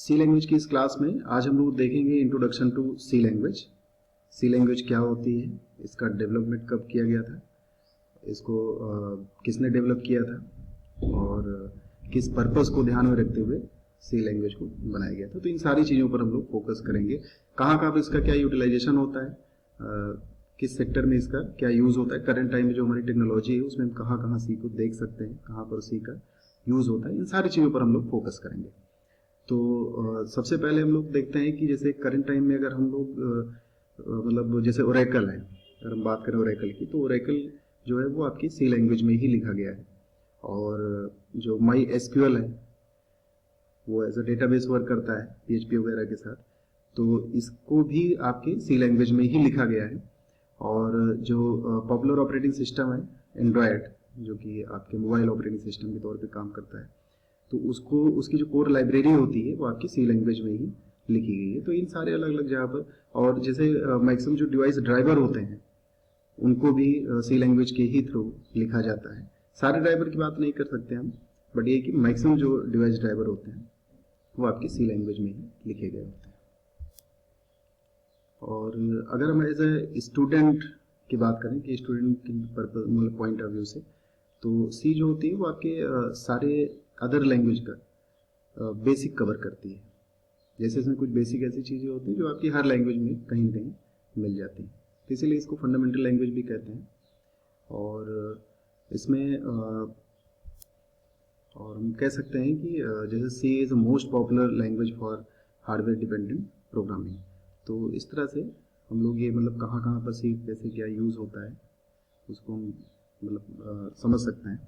सी language की इस class में आज हम लोग देखेंगे introduction to C language. C language क्या होती है, इसका डेवलपमेंट कब किया गया था, इसको किसने डेवलप किया था और किस पर्पस को ध्यान में रखते हुए सी लैंग्वेज को बनाया गया था। तो इन सारी चीज़ों पर हम लोग फोकस करेंगे। कहाँ कहाँ पर इसका क्या यूटिलाइजेशन होता है, किस सेक्टर में इसका क्या यूज़ होता है, करंट टाइम में जो हमारी टेक्नोलॉजी है उसमें हम कहाँ कहाँ सी को देख सकते हैं, कहाँ पर सी का यूज़ होता है, इन सारी चीज़ों पर हम लोग फोकस करेंगे। तो सबसे पहले हम लोग देखते हैं कि जैसे करंट टाइम में अगर हम लोग मतलब जैसे ओरेकल है, अगर हम बात करें ओरेकल की, तो ओरेकल जो है वो आपकी सी लैंग्वेज में ही लिखा गया है। और जो माई एसक्यूएल है वो एज अ डेटाबेस वर्क करता है पीएचपी वगैरह के साथ, तो इसको भी आपके सी लैंग्वेज में ही लिखा गया है। और जो पॉपुलर ऑपरेटिंग सिस्टम है एंड्रॉयड, जो कि आपके मोबाइल ऑपरेटिंग सिस्टम के तौर पे काम करता है, तो उसको उसकी जो कोर लाइब्रेरी होती है वो आपकी सी लैंग्वेज में ही लिखी गई है। तो इन सारे अलग अलग जगह पर, और जैसे मैक्सिमम जो डिवाइस ड्राइवर होते हैं उनको भी सी लैंग्वेज के ही थ्रू लिखा जाता है। सारे ड्राइवर की बात नहीं कर सकते हम, बट ये कि मैक्सिमम जो डिवाइस ड्राइवर होते हैं वो आपकी सी लैंग्वेज में ही लिखे गए होते हैं। और अगर हम एज ए स्टूडेंट की बात करें कि स्टूडेंट की पर्पज मतलब पॉइंट ऑफ व्यू से, तो सी जो होती है वो आपके सारे अदर लैंग्वेज का बेसिक कवर करती है। जैसे इसमें कुछ बेसिक ऐसी चीज़ें होती हैं जो आपकी हर लैंग्वेज में कहीं ना कहीं मिल जाती हैं, तो इसीलिए इसको फंडामेंटल लैंग्वेज भी कहते हैं। और इसमें और हम कह सकते हैं कि जैसे C is the most popular language for hardware dependent programming. तो इस तरह से हम लोग ये मतलब कहाँ कहाँ पर सी कैसे क्या यूज़ होता है उसको हम मतलब समझ सकते हैं।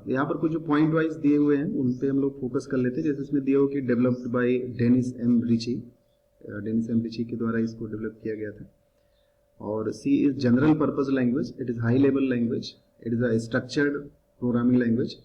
यहाँ पर कुछ जो पॉइंट वाइज दिए हुए हैं उन पे हम लोग फोकस कर लेते हैं। जैसे इसमें दिया हो कि developed by Dennis M Ritchie, Dennis M Ritchie के द्वारा इसको डेवलप किया गया था। और C is general purpose language, it is high level language, it is a structured programming language,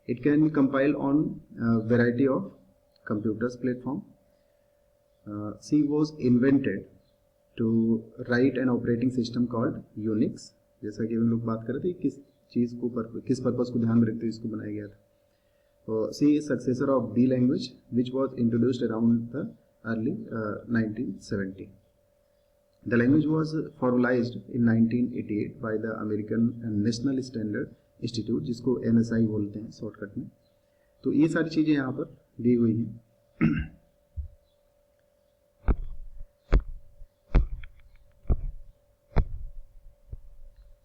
it can be compiled on variety of computers platform. C was invented to write an operating system called Unix। जैसा कि हम लोग बात कर रहे थे किस चीज़ को किस पर्पस को ध्यान में रखते हुए इसको बनाया गया था। तो C is successor of B language which was introduced around the early 1970। The language was formalized in 1988 by the American National Standard Institute, जिसको NSI बोलते हैं शॉर्टकट में। तो ये सारी चीज़ें यहाँ पर दी हुई हैं।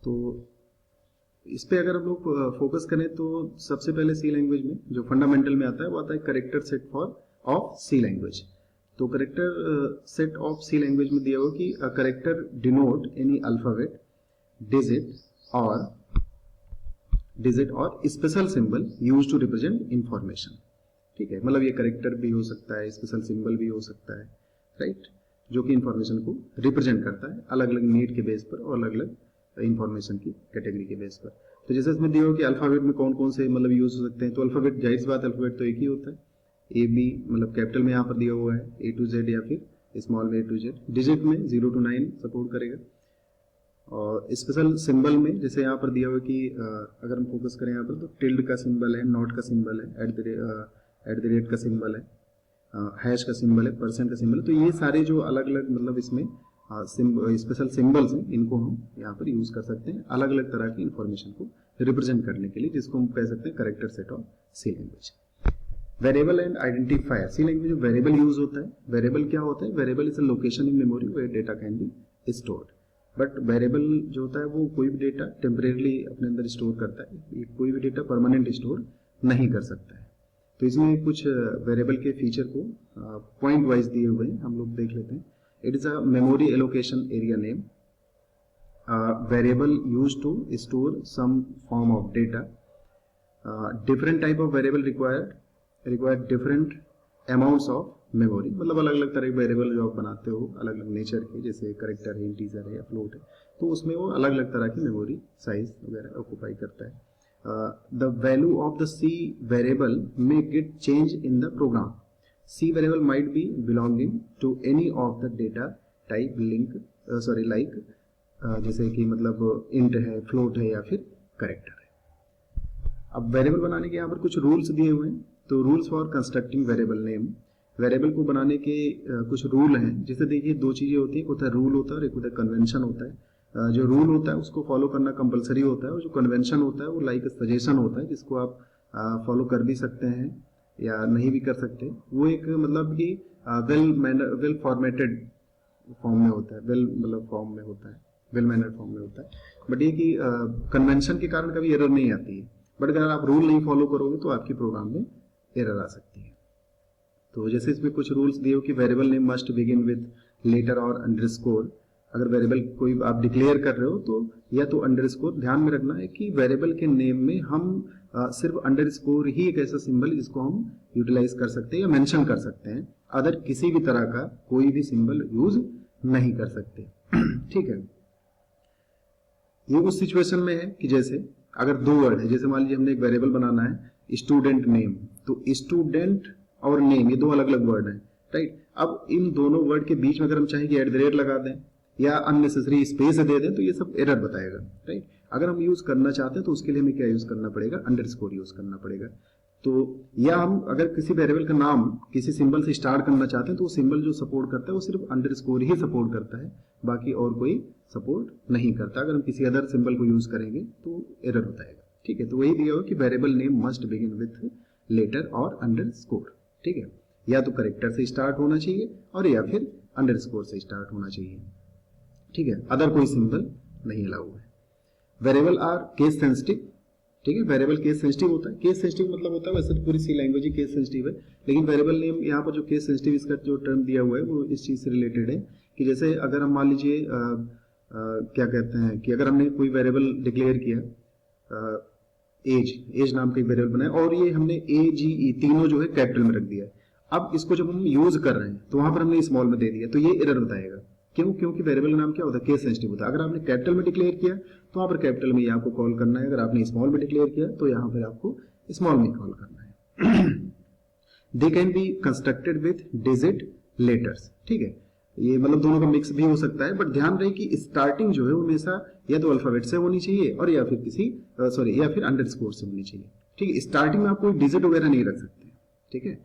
तो इस पे अगर हम लोग फोकस करें तो सबसे पहले सी लैंग्वेज में जो फंडामेंटल में आता है वो आता है character set for of C language. तो character set of C language में दिया हुआ कि a character denote any alphabet, digit और special symbol used to represent information. ठीक है, मतलब ये करेक्टर भी हो सकता है, स्पेशल सिंबल भी हो सकता है, राइट, जो कि इंफॉर्मेशन को रिप्रेजेंट करता है अलग अलग नीड के बेस पर और अलग अलग इंफॉर्मेशन की कैटेगरी के बेस पर। तो जैसे इसमें दिया हो कि अल्फाबेट में कौन कौन से मतलब यूज हो सकते हैं, तो अल्फाबेट जाहिर सी बात अल्फाबेट तो एक ही होता है, ए बी मतलब कैपिटल में यहाँ पर दिया हुआ है ए टू जेड या फिर स्मॉल में ए टू जेड। डिजिट में 0 to 9 सपोर्ट करेगा। और स्पेशल सिंबल में जैसे यहाँ पर दिया हुआ कि अगर हम फोकस करें यहाँ पर तो टिल्ड का सिंबल है, नॉट का सिंबल है, एट द रेट का सिंबल है, हैश का सिंबल है, परसेंट का सिंबल है। तो ये सारे जो अलग अलग मतलब इसमें स्पेशल सिंबल्स हैं, इनको हम यहाँ पर यूज कर सकते हैं अलग अलग तरह की इंफॉर्मेशन को रिप्रेजेंट करने के लिए, जिसको हम कह सकते हैं character set of C language. Variable and identifier, C language में वेरिएबल यूज होता है। वेरिएबल क्या होता है? Variable is a location in memory where data can be stored. But variable जो होता है वो कोई भी डेटा टेम्परेरली अपने अंदर स्टोर करता है, कोई भी डेटा परमानेंट स्टोर नहीं कर सकता है। तो इसमें कुछ वेरिएबल के फीचर को पॉइंट वाइज दिए हुए हैं, हम लोग देख लेते हैं। It is a memory allocation area name, variable used to store some form of data, different type of variable require different amounts of memory। मतलब अलग अलग तरह के वेरिएबल जो आप बनाते हो अलग अलग नेचर के, जैसे करेक्टर है, इंटीजर है या फ्लोट है, तो उसमें वो अलग अलग तरह की मेमोरी साइज वगैरह ऑक्यूपाई करता है। The value of the C variable may get change in the program. C variable might be belonging to any of the data type like जैसे कि मतलब int है, float है या फिर character है। अब वेरिएबल बनाने के यहाँ पर कुछ रूल्स दिए हुए हैं। तो rules for constructing variable name, variable को बनाने के कुछ रूल हैं। जैसे देखिए दो चीज़ें होती हैं, एक होता है रूल होता है और एक होता है कन्वेंशन होता है। जो रूल होता है उसको फॉलो करना कंपलसरी होता है, और जो कन्वेंशन होता है वो लाइक सजेशन होता है, जिसको आप फॉलो कर भी सकते हैं या नहीं भी कर सकते। वो एक मतलब कि वेल फॉर्मेटेड फॉर्म में होता है, वेल फॉर्म में होता है, वेल मैनर्ड फॉर्म में होता है। बट ये कि कन्वेंशन के कारण कभी एरर नहीं आती है, बट अगर आप रूल नहीं फॉलो करोगे तो आपके प्रोग्राम में एरर आ सकती है। तो जैसे इसमें कुछ रूल्स दिए हो कि variable name must begin with letter और अंडरस्कोर। अगर वेरिएबल कोई आप डिक्लेयर कर रहे हो तो या तो अंडरस्कोर, ध्यान में रखना है कि वेरिएबल के नेम में हम सिर्फ अंडरस्कोर ही एक ऐसा सिंबल जिसको हम यूटिलाइज कर सकते हैं या मेंशन कर सकते हैं, अदर किसी भी तरह का कोई भी सिंबल यूज नहीं कर सकते। ठीक है, ये उस सिचुएशन में है कि जैसे अगर दो वर्ड है, जैसे मान लीजिए हमने एक वेरिएबल बनाना है स्टूडेंट नेम, तो स्टूडेंट और नेम ये दो अलग अलग वर्ड हैं, राइट। अब इन दोनों वर्ड के बीच में अगर हम चाहें कि एट द रेट लगा दें या अननेसेसरी स्पेस दे दें तो ये सब एरर बताएगा, राइट। अगर हम यूज करना चाहते हैं तो उसके लिए हमें क्या यूज करना पड़ेगा, अंडरस्कोर यूज करना पड़ेगा। तो या हम अगर किसी वेरिएबल का नाम किसी सिंबल से स्टार्ट करना चाहते हैं तो वो सिंबल जो सपोर्ट करता है वो सिर्फ अंडरस्कोर ही सपोर्ट करता है, बाकी और कोई सपोर्ट नहीं करता। अगर हम किसी अदर सिंबल को यूज करेंगे तो एरर बताएगा, ठीक है। तो वही दिया हो कि variable name must begin with letter और अंडरस्कोर, ठीक है। या तो करेक्टर से स्टार्ट होना चाहिए और या फिर अंडरस्कोर से स्टार्ट होना चाहिए, ठीक है। अदर कोई सिंबल नहीं अलाउ है। वेरिएबल आर केस सेंसिटिव, ठीक है। वेरिएबल केस सेंसिटिव होता है। केस सेंसिटिव मतलब होता है, वैसे तो पूरी सी लैंग्वेज ही केस सेंसिटिव है, लेकिन वेरिएबल नेम यहाँ पर जो केस सेंसिटिव इसका जो टर्म दिया हुआ है वो इस चीज से रिलेटेड है कि जैसे अगर हम मान लीजिए क्या कहते हैं कि अगर हमने कोई वेरिएबल डिक्लेयर किया, एज नाम का एक वेरिएबल बनाया और ये हमने AGE तीनों जो है कैपिटल में रख दिया है। अब इसको जब हम यूज कर रहे हैं तो वहां पर हमने स्मॉल में दे दिया, तो ये एरर बताएगा। क्यों? क्योंकि वेरिएबल का नाम क्या होता है, केस सेंसिटिव होता है। अगर आपने कैपिटल में डिक्लेयर किया तो वहां पर कैपिटल में ही आपको कॉल करना है, अगर आपने स्मॉल में डिक्लेयर किया तो यहाँ पर आपको स्मॉल में कॉल करना है। They can be constructed with digit letters, ठीक है। ये मतलब दोनों का मिक्स भी हो सकता है, बट ध्यान रहे कि स्टार्टिंग जो है वो हमेशा या तो अल्फाबेट से होनी चाहिए और या फिर या फिर अंडरस्कोर से होनी चाहिए, ठीक है। स्टार्टिंग में आप कोई डिजिट वगैरह नहीं रख सकते, ठीक है।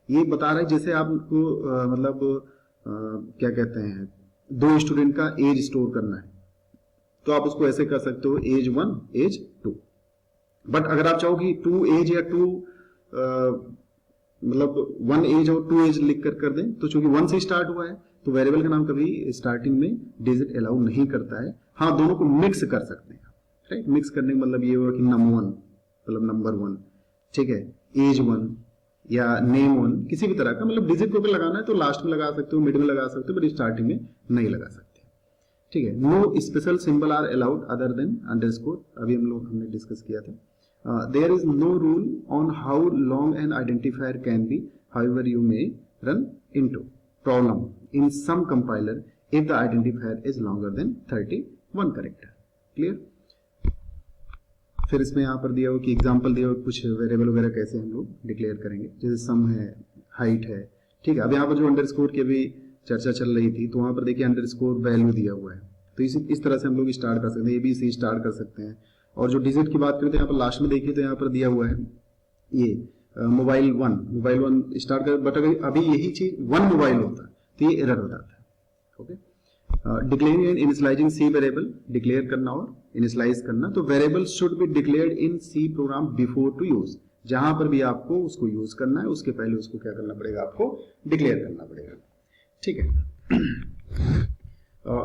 ये बता रहा है जैसे आपको क्या कहते हैं, दो स्टूडेंट का एज स्टोर करना है तो आप उसको ऐसे कर सकते हो एज 1 एज 2। बट अगर आप चाहो कि 2 एज या 2 मतलब 1 एज और 2 एज लिख कर दें, तो चूंकि 1 से स्टार्ट हुआ है तो वेरिएबल का नाम कभी स्टार्टिंग में डिजिट अलाउ नहीं करता है। हाँ, दोनों को मिक्स कर सकते हैं, राइट। मिक्स करने का मतलब ये हुआ कि नंबर 1, ठीक है, एज 1 या नेम 1, किसी भी तरह का मतलब डिजिट को लगाना है तो लास्ट में लगा सकते हो, मिड में लगा सकते हो, बट स्टार्टिंग में नहीं लगा सकते, ठीक है। No special symbol are allowed other than underscore, अभी हमने डिस्कस किया था। There is no rule on how long an identifier can be, however you may run into problem in some compiler if the identifier is longer than 31 character, clear. फिर इसमें यहाँ पर दिया हो कि एग्जांपल दिया हो कुछ वेरिएबल वगैरह कैसे हम लोग डिक्लेयर करेंगे, जैसे सम है, हाइट है, ठीक है। अब यहाँ पर जो अंडरस्कोर की अभी चर्चा चल रही थी तो वहां पर देखिए अंडरस्कोर वैल्यू दिया हुआ है, तो इस तरह से हम लोग स्टार्ट कर सकते हैं, ABC स्टार्ट कर सकते हैं। और जो डिजिट की बात करते हैं यहाँ पर लास्ट में देखिए तो यहाँ पर दिया हुआ है ये मोबाइल 1 स्टार्ट कर, बट अगर अभी यही चीज 1 मोबाइल होता तो ये एरर बताता है, okay. Declaring and initialising C variable, declare करना और इनिशियलाइज करना। तो variable should be declared in C program before to use, जहां पर भी आपको उसको यूज करना है उसके पहले उसको क्या करना पड़ेगा, आपको डिक्लेयर करना पड़ेगा, ठीक है।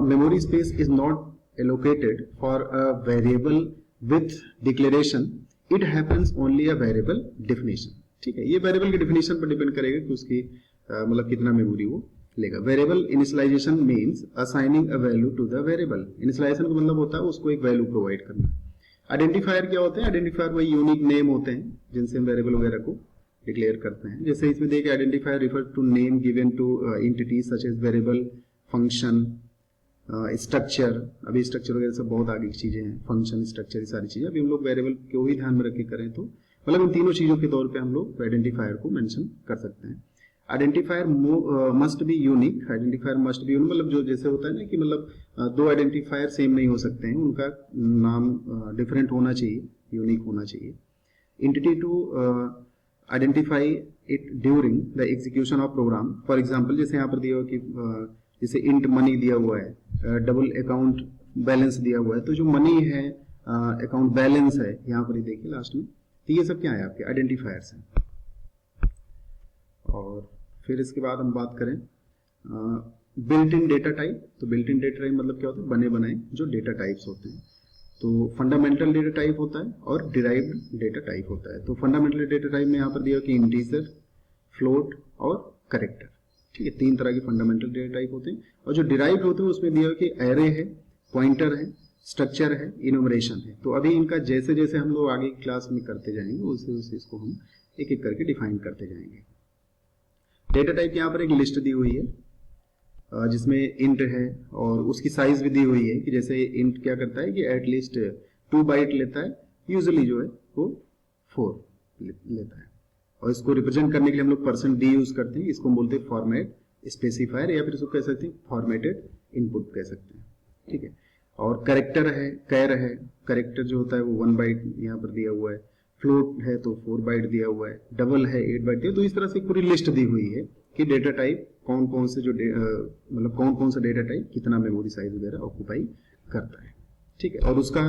Memory space is not allocated for a variable with declaration, it happens only a variable definition, ठीक है। ये वेरिएबल की डेफिनेशन पर डिपेंड करेगा कि उसकी मतलब कितना मेमोरी वो लेगा। Variable initialisation means assigning a value to the variable. Initialisation का मतलब होता है उसको एक वैल्यू प्रोवाइड करना। आइडेंटिफायर क्या होते हैं, आइडेंटिफायर वही यूनिक नेम होते हैं जिनसे हम वेरिएबल वगैरह को डिक्लेयर करते हैं। जैसे इसमें देखिए identifier refer to name given to entities such as variable, function, structure. अभी स्ट्रक्चर वगैरह सब बहुत आगे की चीजें हैं, फंक्शन, स्ट्रक्चर, ये सारी चीजें। अभी हम लोग वेरिएबल को ही ध्यान में रख के करें तो मतलब इन तीनों चीजों के तौर पे हम लोग आइडेंटिफायर को मेंशन कर सकते हैं। Identifier must be unique, identifier must be unique मतलब जो जैसे होता है ना कि मतलब दो आइडेंटिफायर सेम नहीं हो सकते हैं, उनका नाम डिफरेंट होना चाहिए, यूनिक होना चाहिए। Entity to identify it during the execution of program. For example जैसे यहाँ पर दिया हुआ कि जैसे इंट मनी दिया हुआ है, डबल अकाउंट बैलेंस दिया हुआ है, तो जो मनी है, अकाउंट बैलेंस है, यहाँ पर ही देखिए लास्ट में, तो ये सब क्या है आपके आइडेंटिफायर्स हैं। और फिर इसके बाद हम बात करें बिल्ट इन डेटा टाइप। तो बिल्ट इन डेटा टाइप मतलब क्या होता है, बने बनाए जो डेटा टाइप्स होते हैं। तो फंडामेंटल डेटा टाइप होता है और डिराइव्ड डेटा टाइप होता है। तो फंडामेंटल डेटा टाइप में यहाँ पर दिया कि इंटीजर, फ्लोट और कैरेक्टर, ठीक है, 3 तरह के फंडामेंटल डेटा टाइप होते हैं। और जो डिराइव्ड होते हैं उसमें दिया कि एरे है, पॉइंटर है, स्ट्रक्चर है, इनुमरेशन है। तो अभी इनका जैसे जैसे हम लोग आगे क्लास में करते जाएंगे उसे उसे इसको हम एक एक करके डिफाइन करते जाएंगे। डेटा टाइप यहाँ पर एक लिस्ट दी हुई है जिसमें इंट है और उसकी साइज भी दी हुई है कि जैसे इंट क्या करता है कि एटलीस्ट 2 बाइट लेता है, यूजुअली जो है वो 4 लेता है। और इसको रिप्रेजेंट करने के लिए हम लोग %d यूज करते हैं। इसको बोलते हैं फॉर्मेट स्पेसिफायर, या फिर इसको कह सकते हैं फॉर्मेटेड इनपुट कह सकते हैं, ठीक है। और कैरेक्टर है, कैर है, कैरेक्टर जो होता है वो 1 बाइट यहाँ पर दिया हुआ है, फ्लोट है तो 4 बाइट दिया हुआ है, डबल है 8 बाइट दिया। तो इस तरह से पूरी लिस्ट दी हुई है कि डेटा टाइप कौन कौन से जो मतलब कौन कौन सा डेटा टाइप कितना मेमोरी साइज वगैरह ऑक्यूपाई करता है, ठीक है। और उसका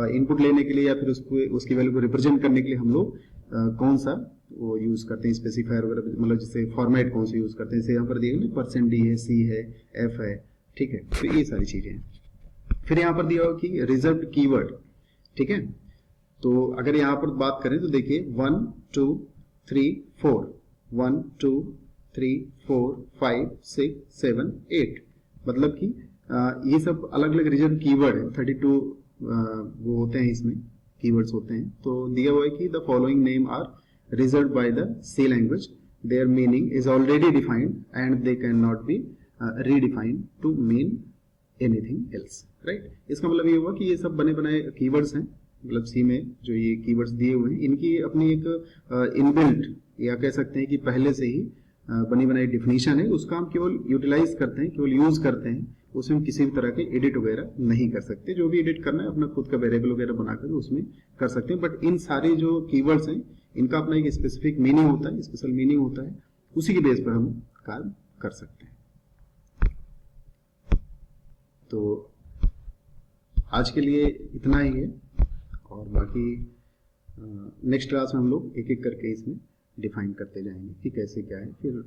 इनपुट लेने के लिए या फिर उसकी वैल्यू को रिप्रेजेंट करने के लिए हम लोग कौन सा वो यूज करते हैं, स्पेसिफायर वगैरह, मतलब जैसे फॉर्मेट कौन सा यूज करते हैं, जैसे यहाँ पर दिए ना %d है, c है, f है, ठीक है। तो ये सारी चीजें हैं। फिर यहाँ पर दिया हुआ कि रिजर्व्ड कीवर्ड, ठीक है। तो अगर यहाँ पर बात करें तो देखिए 1 2 3 4 1 2 3 4 5 6 7 8, मतलब कि ये सब अलग अलग रिजर्व कीवर्ड है। 32 वो होते हैं, इसमें कीवर्ड्स होते हैं। तो दिया हुआ है कि the following name are reserved by the C language, their meaning is already defined and they can not be redefined to mean anything else, right. इसका मतलब ये हुआ कि ये सब बने बनाए कीवर्ड्स हैं, मतलब सी में जो ये कीवर्ड्स दिए हुए हैं इनकी अपनी एक इनबिल्ट या कह सकते हैं कि पहले से ही बनी बनाई डिफिनीशन है। उसका हम केवल यूटिलाइज करते हैं, केवल यूज करते हैं, उसमें हम किसी भी तरह के एडिट वगैरह नहीं कर सकते। जो भी एडिट करना है अपना खुद का वेरिएबल वगैरह बनाकर उसमें कर सकते हैं। बट इन सारे जो कीवर्ड्स हैं इनका अपना एक स्पेसिफिक मीनिंग होता है, स्पेशल मीनिंग होता है, उसी के बेस पर हम काम कर सकते हैं। तो आज के लिए इतना ही है और बाकी नेक्स्ट क्लास में हम लोग एक एक करके इसमें डिफाइन करते जाएंगे कि कैसे क्या है। फिर